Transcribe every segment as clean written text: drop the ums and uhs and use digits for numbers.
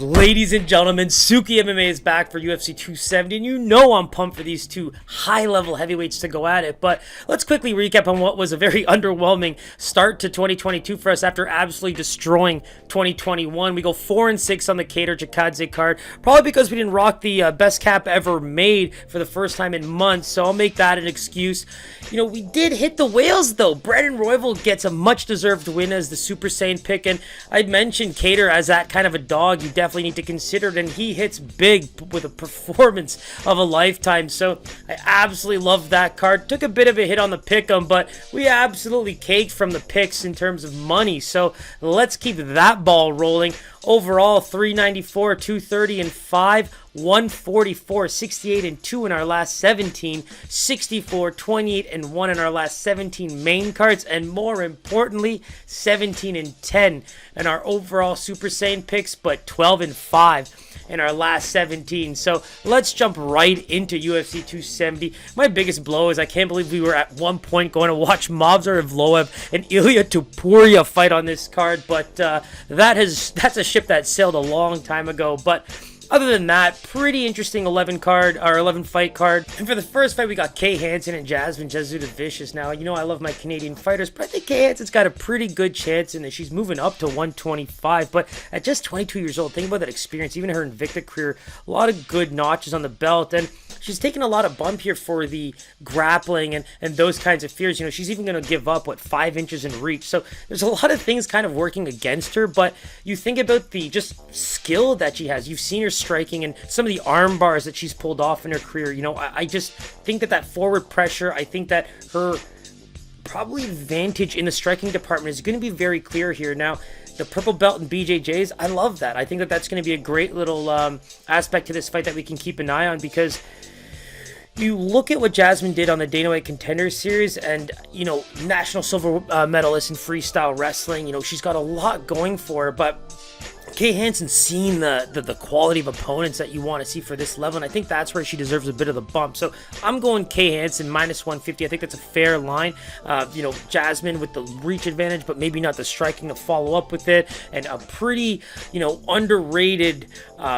Ladies and gentlemen, SookyMMA is back for UFC 270, and you know I'm pumped for these two high-level heavyweights to go at it. But let's quickly recap on what was a very underwhelming start to 2022 for us after absolutely destroying 2021. We go 4-6 on the Kattar Chikadze card, probably because we didn't rock the best cap ever made for the first time in months, so I'll make that an excuse. You know, we did hit the whales, though. Brandon Royval gets a much-deserved win as the Super Saiyan pick, and I'd mentioned Kattar as that kind of a dog you definitely need to consider it, and he hits big with a performance of a lifetime. So I absolutely love that card. Took a bit of a hit on the pick'em, but we absolutely caked from the picks in terms of money. So let's keep that ball rolling. Overall, 394, 230, and 5. 144, 68, and 2 in our last 17, 64, 28, and 1 in our last 17 main cards, and more importantly, 17 and 10 in our overall Super Saiyan picks, but 12 and 5 in our last 17. So let's jump right into UFC 270. My biggest blow is I can't believe we were at one point going to watch Movsar Evloev and Ilya Topuria fight on this card, but that's a ship that sailed a long time ago. But other than that, pretty interesting 11 fight card. And for the first fight, we got Kay Hansen and Jasmine Jasudavicius. Now, you know I love my Canadian fighters, but I think Kay Hansen's got a pretty good chance in that. She's moving up to 125, but at just 22 years old, think about that experience. Even her Invicta career, a lot of good notches on the belt, and she's taking a lot of bump here for the grappling and those kinds of fears. You know, she's even going to give up, 5 inches in reach. So there's a lot of things kind of working against her, but you think about the just skill that she has. You've seen her striking and some of the arm bars that she's pulled off in her career. You know, I just think that forward pressure, I think that her probably advantage in the striking department is going to be very clear here. Now, the purple belt and BJJs, I love that. I think that that's going to be a great little aspect to this fight that we can keep an eye on, because you look at what Jasmine did on the Dana White Contender Series, and, you know, national silver medalist in freestyle wrestling. You know, she's got a lot going for her, but Kay Hansen's seen the quality of opponents that you want to see for this level, and I think that's where she deserves a bit of the bump. So I'm going Kay Hansen minus 150. I think that's a fair line. You know, Jasmine with the reach advantage, but maybe not the striking to follow up with it, and a pretty, you know, underrated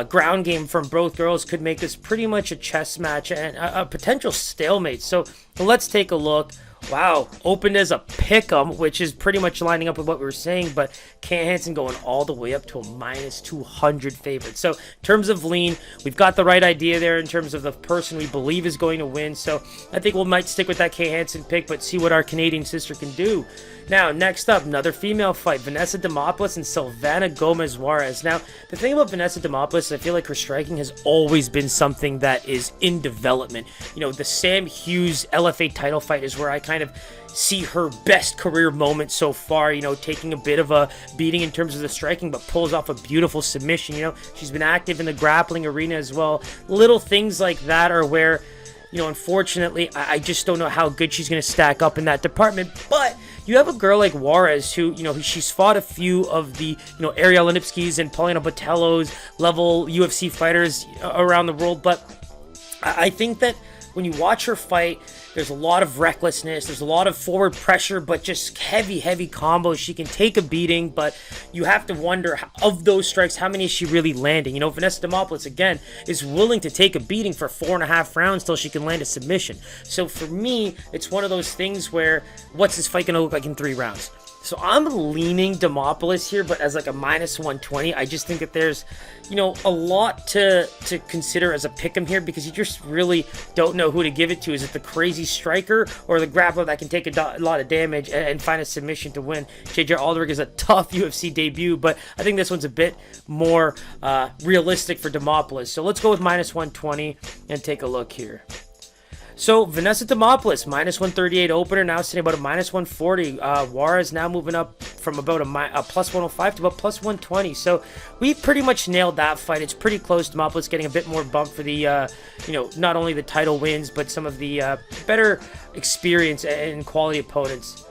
ground game from both girls could make this pretty much a chess match and a potential stalemate. So let's take a look. Wow, opened as a pick'em, which is pretty much lining up with what we were saying, but Kay Hansen going all the way up to a minus 200 favorite. So in terms of lean, we've got the right idea there in terms of the person we believe is going to win. So I think we might stick with that Kay Hansen pick, but see what our Canadian sister can do. Now, next up, another female fight, Vanessa Demopoulos and Silvana Gomez-Juarez. Now, the thing about Vanessa Demopoulos, I feel like her striking has always been something that is in development. You know, the Sam Hughes LFA title fight is where I kind of see her best career moment so far, you know, taking a bit of a beating in terms of the striking, but pulls off a beautiful submission. You know, she's been active in the grappling arena as well. Little things like that are where, you know, unfortunately, I just don't know how good she's going to stack up in that department. But you have a girl like Juarez who, you know, she's fought a few of the, you know, Ariel Lipski's and Paulina Botello's level UFC fighters around the world. But I think that when you watch her fight, there's a lot of recklessness, there's a lot of forward pressure, but just heavy combos. She can take a beating, but you have to wonder, of those strikes, how many is she really landing? You know, Vanessa Demopoulos, again, is willing to take a beating for 4.5 rounds till she can land a submission. So for me, it's one of those things where, what's this fight going to look like in 3 rounds? So I'm leaning Demopoulos here, but as like a minus 120. I just think that there's, you know, a lot to consider as a pick'em here, because you just really don't know who to give it to. Is it the crazy striker or the grappler that can take a lot of damage and find a submission to win? JJ Aldrich is a tough UFC debut, but I think this one's a bit more realistic for Demopoulos. So let's go with minus 120 and take a look here. So Vanessa Demopoulos, minus 138 opener, now sitting about a minus 140. Juarez now moving up from about a plus 105 to about plus 120. So we pretty much nailed that fight. It's pretty close. Demopoulos getting a bit more bump for the, you know, not only the title wins, but some of the better experience and quality opponents.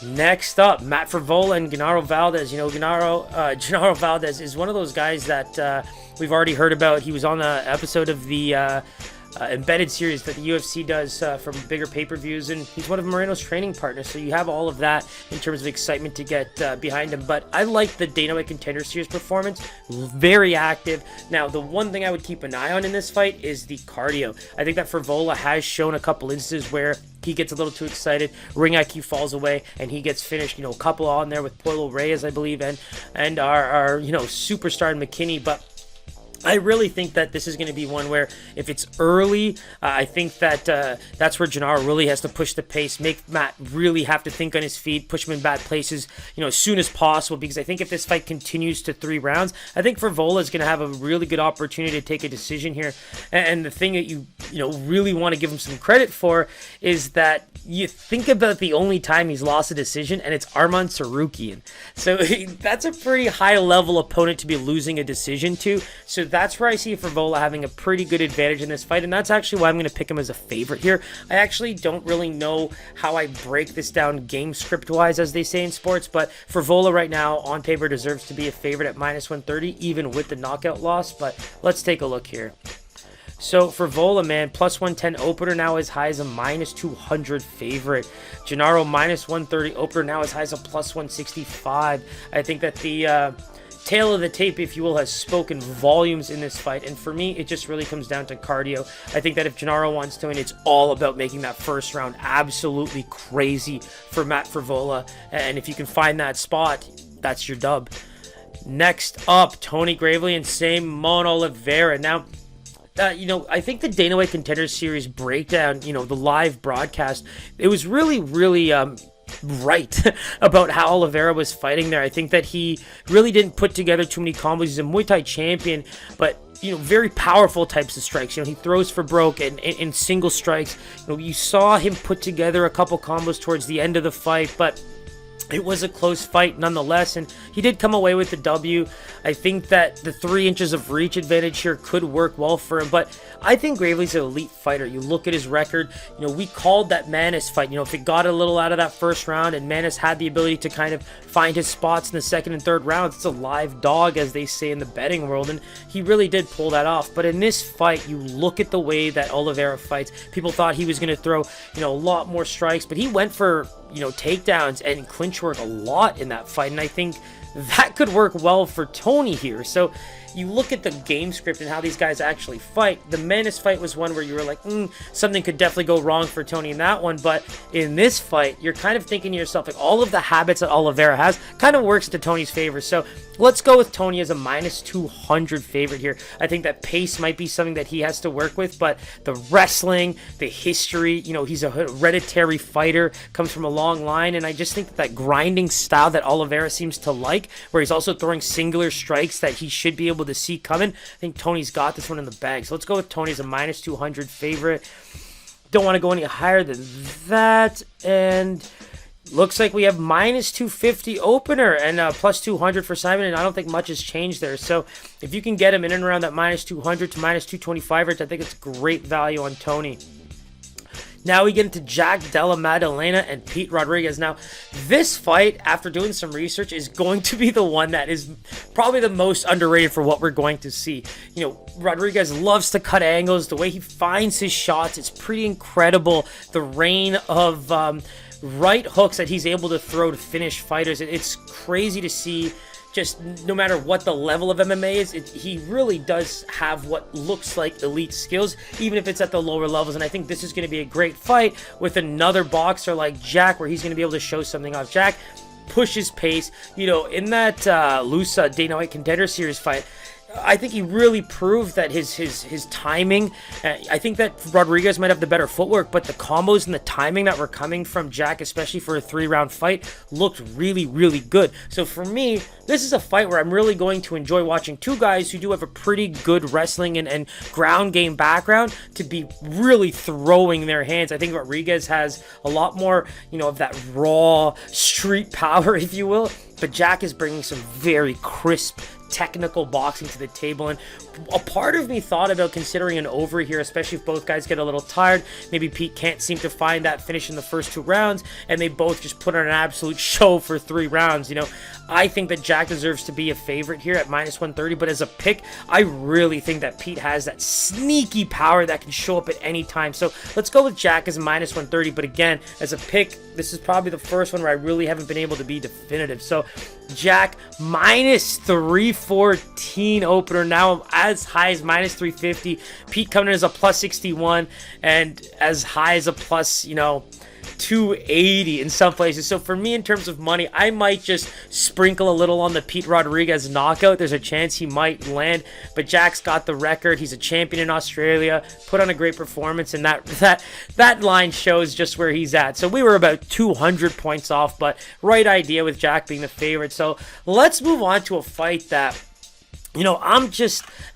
Next up, Matt Frevola and Genaro Valdez. You know, Genaro Valdez is one of those guys that we've already heard about. He was on the episode of the embedded series that the UFC does from bigger pay-per-views, and he's one of Moreno's training partners, so you have all of that in terms of excitement to get behind him. But I like the Dana White Contender Series performance, very active. Now, the one thing I would keep an eye on in this fight is the cardio. I think that Frevola has shown a couple instances where he gets a little too excited, ring IQ falls away, and he gets finished. A couple on there with Polo Reyes, I believe, and our superstar in McKinney. But I really think that this is going to be one where if it's early, I think that that's where Gennaro really has to push the pace, make Matt really have to think on his feet, push him in bad places, as soon as possible. Because I think if this fight continues to 3 rounds, I think Frevola is going to have a really good opportunity to take a decision here. And the thing that you really want to give him some credit for is that you think about the only time he's lost a decision, and it's Arman Tsarukyan. So that's a pretty high-level opponent to be losing a decision to. So that's where I see Frevola having a pretty good advantage in this fight, and that's actually why I'm going to pick him as a favorite here. I actually don't really know how I break this down game script-wise, as they say in sports, but Frevola right now on paper deserves to be a favorite at -130, even with the knockout loss. But let's take a look here. So Frevola, man, +110 opener, now as high as a -200 favorite. Gennaro -130 opener, now as high as a +165. I think that the tail of the tape, if you will, has spoken volumes in this fight. And for me, it just really comes down to cardio. I think that if Gennaro wants to win, it's all about making that first round absolutely crazy for Matt Frevola. And if you can find that spot, that's your dub. Next up, Tony Gravely and Simon Oliveira. Now, I think the Dana White Contender Series breakdown, the live broadcast, it was really, really right about how Oliveira was fighting there. I think that he really didn't put together too many combos. He's a Muay Thai champion, but very powerful types of strikes. He throws for broke and in single strikes. You saw him put together a couple combos towards the end of the fight, but it was a close fight nonetheless, and he did come away with the W. I think that the 3 inches of reach advantage here could work well for him, but I think Gravely's an elite fighter. You look at his record, we called that Manis fight, if it got a little out of that first round and Manis had the ability to kind of find his spots in the second and third rounds, it's a live dog, as they say in the betting world, and he really did pull that off. But in this fight, you look at the way that Oliveira fights. People thought he was going to throw, a lot more strikes, but he went for, takedowns and clinch work a lot in that fight, and I think that could work well for Tony here. So you look at the game script and how these guys actually fight. The Manis fight was one where you were like, something could definitely go wrong for Tony in that one. But in this fight, you're kind of thinking to yourself, like, all of the habits that Oliveira has kind of works to Tony's favor. So let's go with Tony as a -200 favorite here. I think that pace might be something that he has to work with, but the wrestling, the history, he's a hereditary fighter, comes from a long line, and I just think that grinding style that Oliveira seems to like, where he's also throwing singular strikes that he should be able to see coming, I think Tony's got this one in the bag. So let's go with Tony as a -200 favorite. Don't want to go any higher than that, and looks like we have -250 opener and +200 for Simon, and I don't think much has changed there. So if you can get him in and around that -200 to -225 range, I think it's great value on Tony. Now we get into Jack Della Maddalena and Pete Rodriguez. Now, this fight, after doing some research, is going to be the one that is probably the most underrated for what we're going to see. Rodriguez loves to cut angles. The way he finds his shots, it's pretty incredible. The rain of right hooks that he's able to throw to finish fighters. It's crazy to see. Just no matter what the level of MMA is, he really does have what looks like elite skills, even if it's at the lower levels. And I think this is going to be a great fight with another boxer like Jack, where he's going to be able to show something off. Jack pushes pace. In that Lusa Dana White Contender Series fight, I think he really proved that his timing, I think that Rodriguez might have the better footwork, but the combos and the timing that were coming from Jack, especially for a 3-round fight, looked really, really good. So for me, this is a fight where I'm really going to enjoy watching two guys who do have a pretty good wrestling and ground game background to be really throwing their hands. I think Rodriguez has a lot more, of that raw street power, if you will, but Jack is bringing some very crisp technical boxing to the table. And a part of me thought about considering an over here, especially if both guys get a little tired. Maybe Pete can't seem to find that finish in the first 2 rounds, and they both just put on an absolute show for 3 rounds. You know, I think that Jack deserves to be a favorite here at -130, but as a pick, I really think that Pete has that sneaky power that can show up at any time. So let's go with Jack as a -130, but again, as a pick, this is probably the first one where I really haven't been able to be definitive. So Jack -314 opener, now as high as -350. Pete coming in as a +61 and as high as a plus, you know, 280 in some places. So for me, in terms of money, I might just sprinkle a little on the Pete Rodriguez knockout. There's a chance he might land, but Jack's got the record. He's a champion in Australia, put on a great performance, and that line shows just where he's at. So we were about 200 points off, but right idea with Jack being the favorite. So let's move on to a fight that, you know,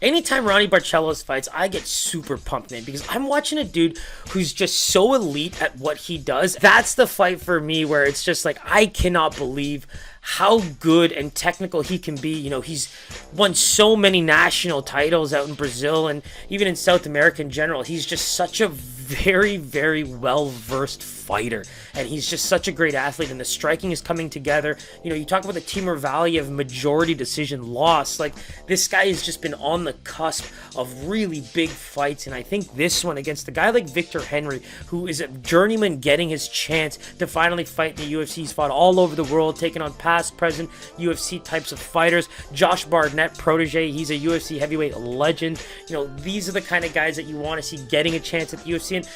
anytime Ronnie Barcelos fights, I get super pumped, man, because I'm watching a dude who's just so elite at what he does. That's the fight for me where it's just like, I cannot believe how good and technical he can be. You know, he's won so many national titles out in Brazil and even in South America in general. He's just such a very, very well-versed fighter, and he's just such a great athlete, and the striking is coming together. You know, you talk about the Timur Valiev majority decision loss. Like, this guy has just been on the cusp of really big fights, and I think this one against a guy like Victor Henry, who is a journeyman getting his chance to finally fight in the UFC. He's fought all over the world, taking on past, present UFC types of fighters. Josh Barnett, protege, he's a UFC heavyweight legend. You know, these are the kind of guys that you want to see getting a chance at the UFC. And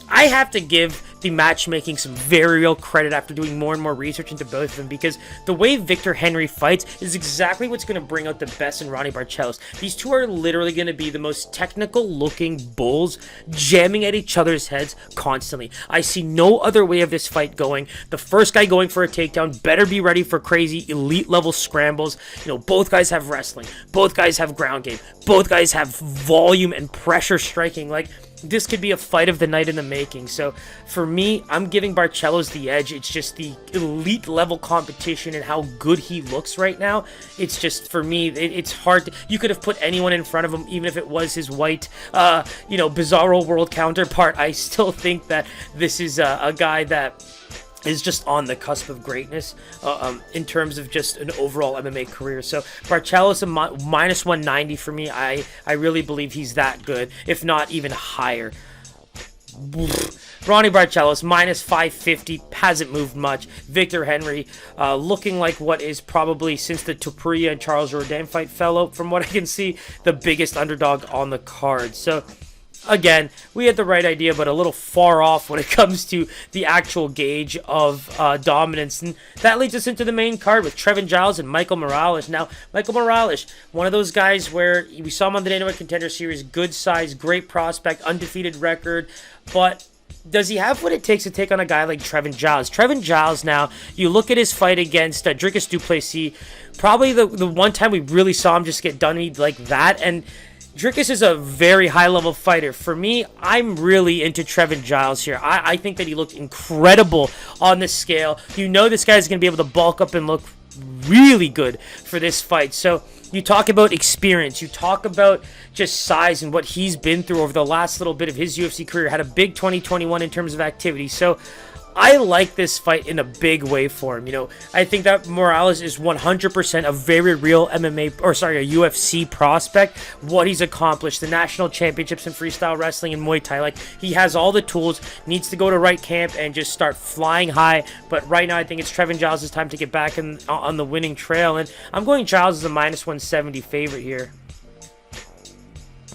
I have to give the matchmaking some very real credit after doing more and more research into both of them, because the way Victor Henry fights is exactly what's going to bring out the best in Ronnie Barcelos. These two are literally going to be the most technical looking bulls jamming at each other's heads constantly. I see no other way of this fight going. The first guy going for a takedown better be ready for crazy elite level scrambles. You know, both guys have wrestling, both guys have ground game, both guys have volume and pressure striking. Like, this could be a fight of the night in the making. So for me, I'm giving Barcelos the edge. It's just the elite level competition and how good he looks right now. It's just, for me, it's hard to, you could have put anyone in front of him, even if it was his white, you know, Bizarro world counterpart. I still think that this is a guy that is just on the cusp of greatness in terms of just an overall MMA career. So Barcelos a -190 for me. I really believe he's that good, if not even higher. Ronnie Barcelos -550, hasn't moved much. Victor Henry looking like what is probably, since the Topuria and Charles Jourdain fight fell out, from what I can see, the biggest underdog on the card. So again, we had the right idea, but a little far off when it comes to the actual gauge of dominance. And that leads us into the main card with Trevin Giles and Michael Morales. Now, Michael Morales, one of those guys where we saw him on the Dana White Contender Series, good size, great prospect, undefeated record, but does he have what it takes to take on a guy like Trevin Giles? Trevin Giles, now, you look at his fight against Dricus du Plessis, probably the one time we really saw him just get done like that, and Dricus is a very high-level fighter. For me, I'm really into Trevin Giles here. I think that he looked incredible on the scale. You know this guy's going to be able to bulk up and look really good for this fight. So you talk about experience. You talk about just size and what he's been through over the last little bit of his UFC career. Had a big 2021 in terms of activity. So I like this fight in a big way for him. You know, I think that Morales is 100% a very real a UFC prospect. What he's accomplished, the national championships in freestyle wrestling and Muay Thai, like, he has all the tools, needs to go to right camp and just start flying high. But right now, I think it's Trevin Giles' time to get back on the winning trail, and I'm going Giles as a -170 favorite here.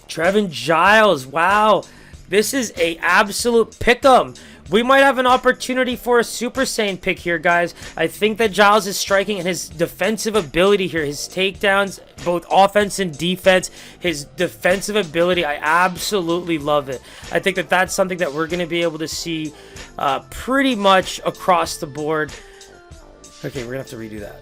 Trevin Giles, wow, this is a absolute pick'em. We might have an opportunity for a Super Saiyan pick here, guys. I think that Giles is striking, and his defensive ability here, his takedowns, both offense and defense, his defensive ability, I absolutely love it. I think that that's something that we're going to be able to see pretty much across the board. Okay, we're going to have to redo that.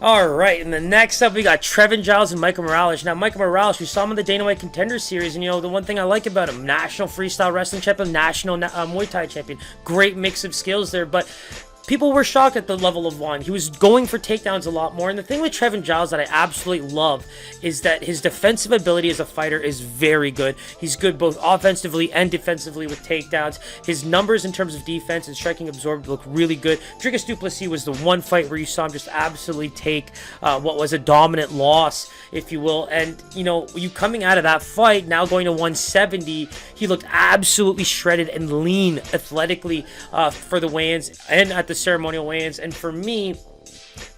All right, and the next up, we got Trevin Giles and Michael Morales. Now, Michael Morales, we saw him in the Dana White Contender Series, and, you know, the one thing I like about him, national freestyle wrestling champion, national Muay Thai champion. Great mix of skills there, but people were shocked at the level of Juan. He was going for takedowns a lot more. And the thing with Trevin Giles that I absolutely love is that his defensive ability as a fighter is very good. He's good both offensively and defensively with takedowns. His numbers in terms of defense and striking absorbed look really good. Dricus du Plessis was the one fight where you saw him just absolutely take what was a dominant loss, if you will. And, you know, you coming out of that fight, now going to 170, he looked absolutely shredded and lean athletically for the weigh-ins and at the ceremonial weigh-ins. And for me,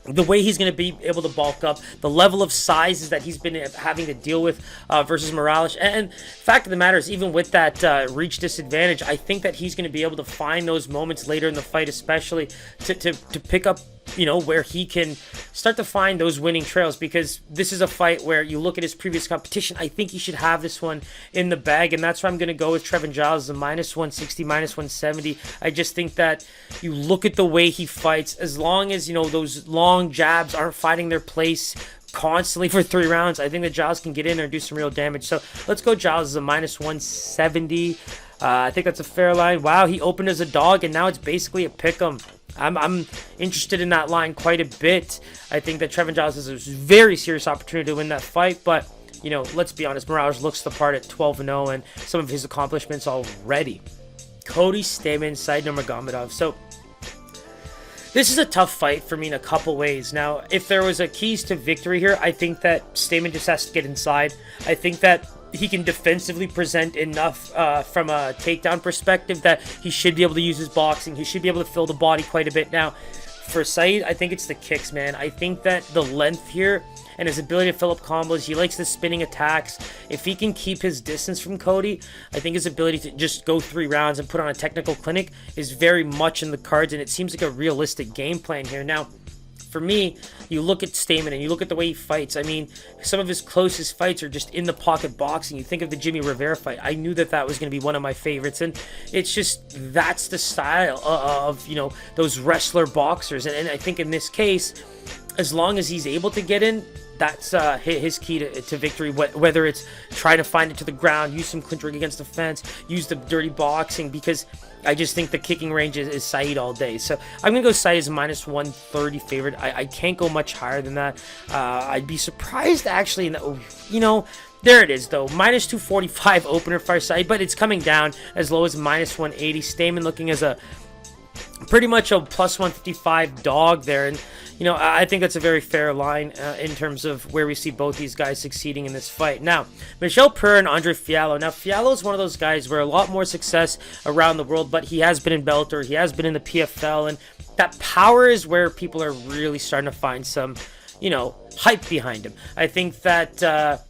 the way he's going to be able to bulk up, the level of sizes that he's been having to deal with versus Morales, and fact of the matter is, even with that reach disadvantage, I think that he's going to be able to find those moments later in the fight, especially to pick up, you know, where he can start to find those winning trails, because this is a fight where you look at his previous competition, I think he should have this one in the bag, and that's why I'm going to go with Trevin Giles, the -160, -170. I just think that you look at the way he fights, as long as, you know, those long jabs aren't finding their place constantly for 3 rounds, I think that Giles can get in there and do some real damage. So let's go Giles as a -170. I think that's a fair line. Wow, he opened as a dog, and now it's basically a pick'em. I'm interested in that line quite a bit. I think that Trevin Giles has a very serious opportunity to win that fight, but, you know, let's be honest, Morales looks the part at 12-0 and some of his accomplishments already. Cody Stamann, Said Nurmagomedov. So this is a tough fight for me in a couple ways. Now, if there was a keys to victory here, I think that Stamann just has to get inside. I think that he can defensively present enough from a takedown perspective that he should be able to use his boxing. He should be able to fill the body quite a bit. Now, for Said, I think it's the kicks, man. I think that the length here and his ability to fill up combos, he likes the spinning attacks. If he can keep his distance from Cody, I think his ability to just go 3 rounds and put on a technical clinic is very much in the cards, and it seems like a realistic game plan here. Now, for me, you look at Stamann and you look at the way he fights. I mean, some of his closest fights are just in the pocket boxing. You think of the Jimmy Rivera fight. I knew that that was going to be one of my favorites, and it's just, that's the style of, you know, those wrestler boxers. And I think in this case, as long as he's able to get in, that's his key to victory, whether it's trying to find it to the ground, use some clinch work against the fence, use the dirty boxing, because I just think the kicking range is Said all day. So I'm going to go Said as a -130 favorite. I can't go much higher than that. I'd be surprised, actually, you know, there it is, though. -245 opener for Said, but it's coming down as low as -180. Stamann looking as a pretty much a +155 dog there, and you know, I think that's a very fair line in terms of where we see both these guys succeeding in this fight. Now, Michel Pereira and Andre Fialho. Now, Fialho is one of those guys where a lot more success around the world, but he has been in Bellator, he has been in the PFL, and that power is where people are really starting to find some, you know, hype behind him. I think that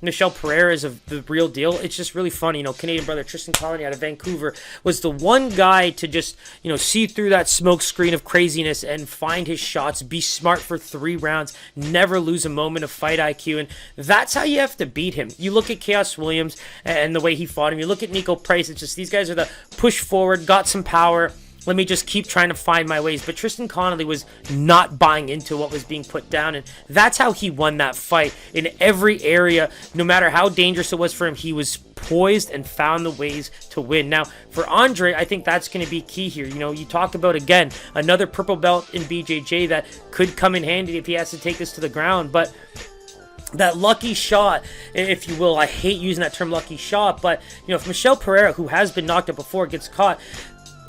Michel Pereira is the real deal. It's just really funny, you know, Canadian brother Tristan Colony out of Vancouver was the one guy to just, you know, see through that smoke screen of craziness and find his shots, be smart for 3 rounds, never lose a moment of fight IQ, and that's how you have to beat him. You look at Chaos Williams and the way he fought him. You look at Nico Price. It's just, these guys are the push forward, got some power, let me just keep trying to find my ways. But Tristan Connolly was not buying into what was being put down, and that's how he won that fight. In every area, no matter how dangerous it was for him, he was poised and found the ways to win. Now, for Andre, I think that's going to be key here. You know, you talk about, again, another purple belt in BJJ that could come in handy if he has to take this to the ground, but that lucky shot, if you will, I hate using that term lucky shot, but, you know, if Michel Pereira, who has been knocked out before, gets caught,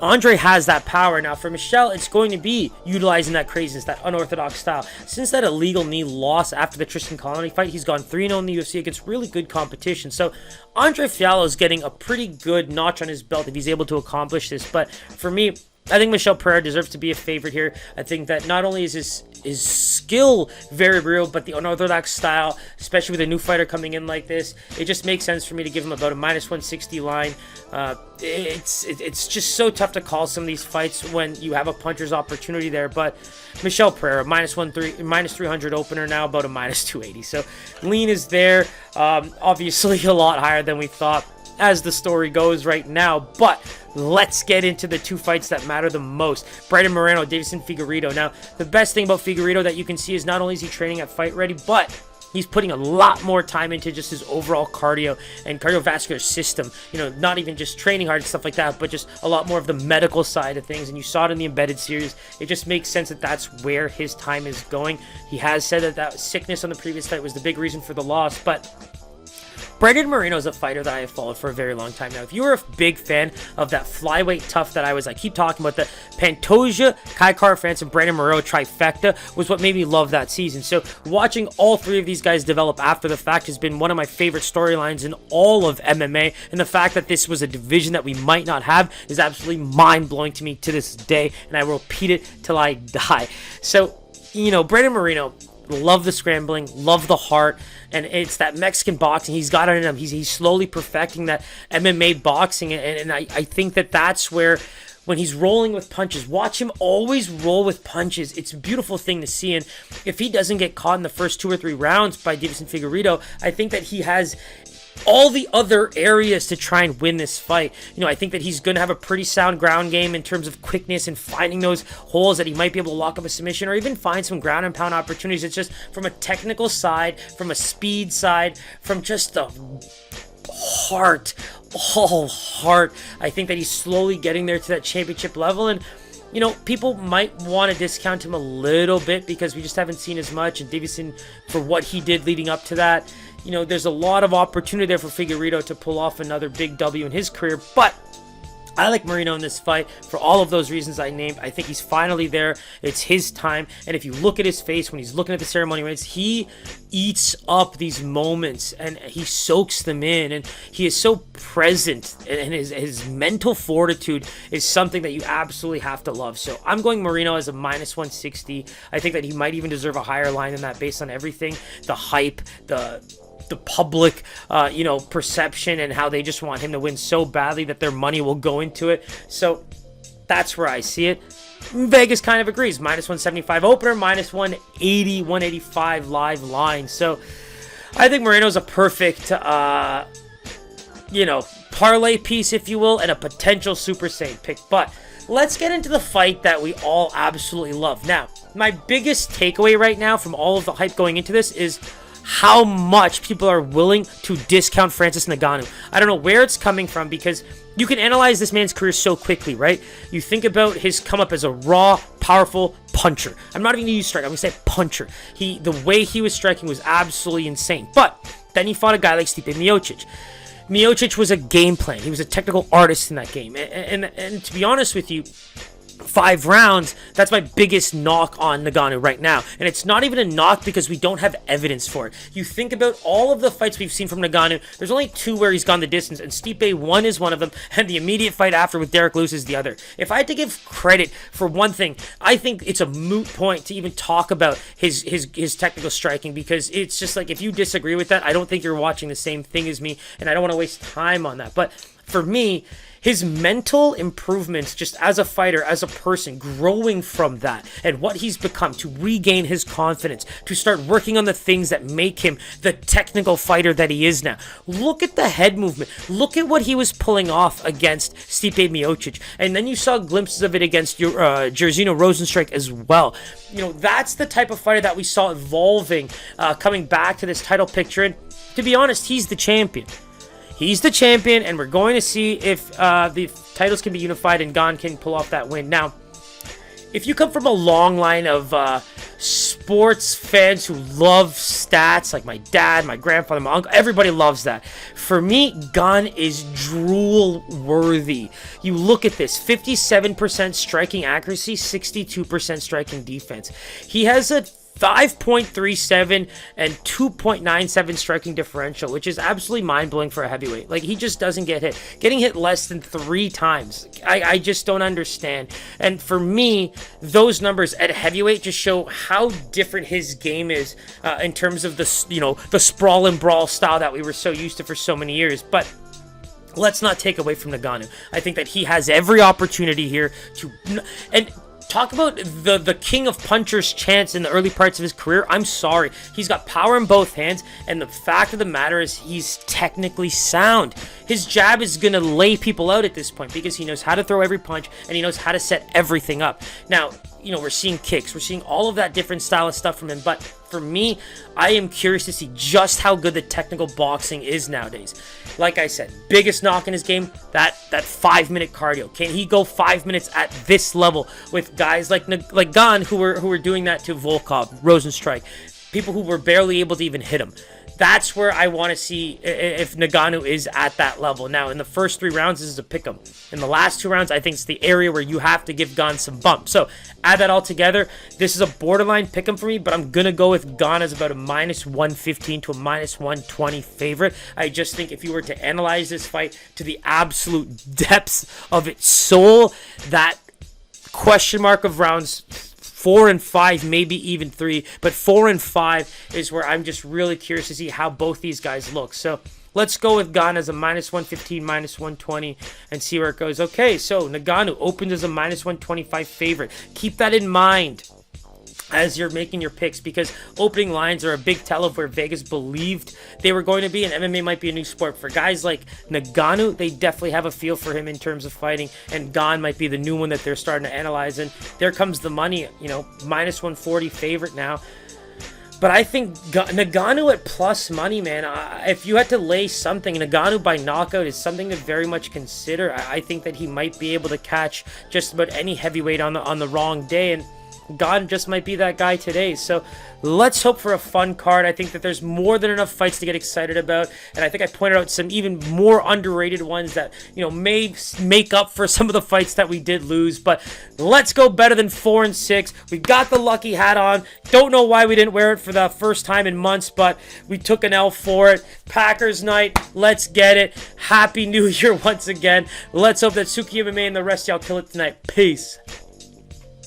Andre has that power. Now, for Michel, it's going to be utilizing that craziness, that unorthodox style. Since that illegal knee loss after the Tristan Colony fight, he's gone 3-0 in the UFC against really good competition. So, Andre Fialho is getting a pretty good notch on his belt if he's able to accomplish this. But for me, I think Michel Pereira deserves to be a favorite here. I think that not only is his skill very real, but the unorthodox style, especially with a new fighter coming in like this, it just makes sense for me to give him about a -160 line. It's just so tough to call some of these fights when you have a puncher's opportunity there. But Michel Pereira, -300 opener now, about a -280. So lean is there. Obviously a lot higher than we thought as the story goes right now, but let's get into the 2 fights that matter the most. Brandon Moreno, Davison Figueiredo. Now, the best thing about Figueiredo that you can see is not only is he training at Fight Ready, but He's putting a lot more time into just his overall cardio and cardiovascular system. You know, not even just training hard and stuff like that, but just a lot more of the medical side of things. And you saw it in the Embedded series. It just makes sense that that's where his time is going. He has said that that sickness on the previous fight was the big reason for the loss, but Brandon Moreno is a fighter that I have followed for a very long time now. If you were a big fan of that flyweight tough that I keep talking about, the Pantoja, Kai Kara-France, and Brandon Moreno trifecta was what made me love that season. So watching all three of these guys develop after the fact has been one of my favorite storylines in all of MMA, and the fact that this was a division that we might not have is absolutely mind-blowing to me to this day, and I will repeat it till I die. So, you know, Brandon Moreno, love the scrambling, love the heart, and it's that Mexican boxing. He's got it in him. He's slowly perfecting that MMA boxing, and I think that that's where, when he's rolling with punches, watch him always roll with punches. It's a beautiful thing to see, and if he doesn't get caught in the first 2 or 3 rounds by Deiveson Figueiredo, I think that he has all the other areas to try and win this fight. You know, I think that he's going to have a pretty sound ground game in terms of quickness and finding those holes that he might be able to lock up a submission or even find some ground and pound opportunities. It's just from a technical side, from a speed side, from just the heart, all heart. I think that he's slowly getting there to that championship level, and you know, people might want to discount him a little bit because we just haven't seen as much, and Deiveson, for what he did leading up to that, you know, there's a lot of opportunity there for Figueiredo to pull off another big W in his career, but I like Moreno in this fight for all of those reasons I named. I think he's finally there. It's his time. And if you look at his face when he's looking at the ceremony rights, he eats up these moments and he soaks them in. And he is so present. And his mental fortitude is something that you absolutely have to love. So I'm going Moreno as a -160. I think that he might even deserve a higher line than that based on everything. The hype, the public, perception, and how they just want him to win so badly that their money will go into it. So that's where I see it. Vegas kind of agrees. -175 opener, -180, 185 live line. So I think Moreno's a perfect, parlay piece, if you will, and a potential Super Saiyan pick. But let's get into the fight that we all absolutely love. Now, my biggest takeaway right now from all of the hype going into this is how much people are willing to discount Francis Ngannou. I don't know where it's coming from, because you can analyze this man's career so quickly, right? You think about his come up as a raw, powerful puncher. I'm not even going to use strike. I'm going to say puncher. The way he was striking was absolutely insane. But then he fought a guy like Stipe Miocic. Miocic was a game plan. He was a technical artist in that game. And to be honest with you, 5 rounds, that's my biggest knock on Ngannou right now. And it's not even a knock because we don't have evidence for it. You think about all of the fights we've seen from Ngannou, there's only 2 where he's gone the distance, and Stipe 1 is one of them, and the immediate fight after with Derek Lewis is the other. If I had to give credit for one thing, I think it's a moot point to even talk about his technical striking, because it's just like, if you disagree with that, I don't think you're watching the same thing as me, and I don't want to waste time on that. But for me, his mental improvements just as a fighter, as a person, growing from that and what he's become, to regain his confidence, to start working on the things that make him the technical fighter that he is now. Look at the head movement. Look at what he was pulling off against Stipe Miocic. And then you saw glimpses of it against Jairzinho Rozenstruik as well. You know, that's the type of fighter that we saw evolving, coming back to this title picture. And to be honest, he's the champion. He's the champion, and we're going to see if the titles can be unified and Gane can pull off that win. Now, if you come from a long line of sports fans who love stats, like my dad, my grandfather, my uncle, everybody loves that. For me, Gane is drool-worthy. You look at this, 57% striking accuracy, 62% striking defense. He has a 5.37 and 2.97 striking differential, which is absolutely mind-blowing for a heavyweight. Like, he just doesn't get hit. Getting hit less than 3 times, I just don't understand. And for me, those numbers at heavyweight just show how different his game is in terms of the sprawl and brawl style that we were so used to for so many years. But let's not take away from Ngannou. I think that he has every opportunity here to, and talk about the king of punchers chance in the early parts of his career. I'm sorry. He's got power in both hands, and the fact of the matter is he's technically sound. His jab is going to lay people out at this point because he knows how to throw every punch and he knows how to set everything up. Now, you know, we're seeing kicks. We're seeing all of that different style of stuff from him. But for me, I am curious to see just how good the technical boxing is nowadays. Like I said, biggest knock in his game, that 5-minute cardio. Can he go 5 minutes at this level with guys like Gane who were doing that to Volkov, Rosenstrike, people who were barely able to even hit him? That's where I want to see if Ngannou is at that level. Now, in the first 3 rounds, this is a pick'em. In the last 2 rounds, I think it's the area where you have to give Gane some bump. So, add that all together. This is a borderline pick'em for me, but I'm going to go with Gane as about a -115 to a -120 favorite. I just think if you were to analyze this fight to the absolute depths of its soul, that question mark of rounds 4 and 5, maybe even 3, but 4 and 5 is where I'm just really curious to see how both these guys look. So let's go with Gane as a -115, -120, and see where it goes. Okay, so Ngannou opens as a -125 favorite. Keep that in mind as you're making your picks, because opening lines are a big tell of where Vegas believed they were going to be, and MMA might be a new sport. For guys like Ngannou, they definitely have a feel for him in terms of fighting, and Gane might be the new one that they're starting to analyze, and there comes the money, you know, -140 favorite now. But I think Ngannou at plus money, man, if you had to lay something, Ngannou by knockout is something to very much consider. I think that he might be able to catch just about any heavyweight on the wrong day, and Gane just might be that guy today. So let's hope for a fun card. I think that there's more than enough fights to get excited about, and I think I pointed out some even more underrated ones that, you know, may make up for some of the fights that we did lose. But let's go better than 4 and 6. We got the lucky hat on. Don't know why we didn't wear it for the first time in months, but we took an L for it. Packers night, let's get it. Happy New Year once again. Let's hope that SookyMMA and the rest of y'all kill it tonight. Peace.